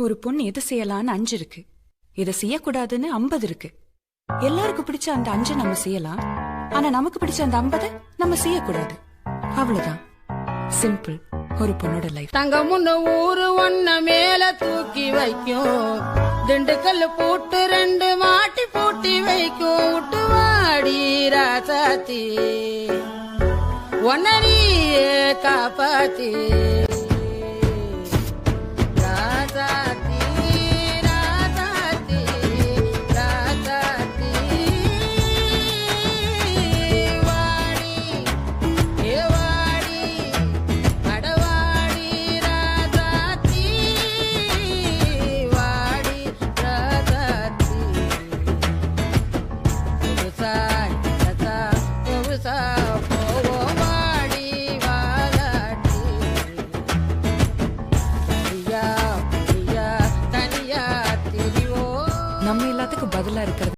ஒரு பொண்ணு எது செய்யலான்னு 5 இருக்கு, இதை செய்யக்கூடாதுன்னு 50 இருக்கு. எல்லாருக்கும் பிடிச்ச அந்த 5 நம்ம செய்யலாம், ஆனா நமக்கு பிடிச்ச அந்த 50 நம்ம செய்யக்கூடாது. அவ்வளவுதான். சிம்பிள் ஒரு பொண்ணோட லைஃப். தங்க முன்ன ஊரு ஒன்ன மேல தூக்கி வைக்கும், திண்டுக்கல் போட்டு 2 மாட்டி பூட்டி வைக்கும். விட்டு வாடி ராசாத்தி ஒன்னரியே காப்பாத்தி. நம்ம எல்லாத்துக்கும் பதிலா இருக்கிறது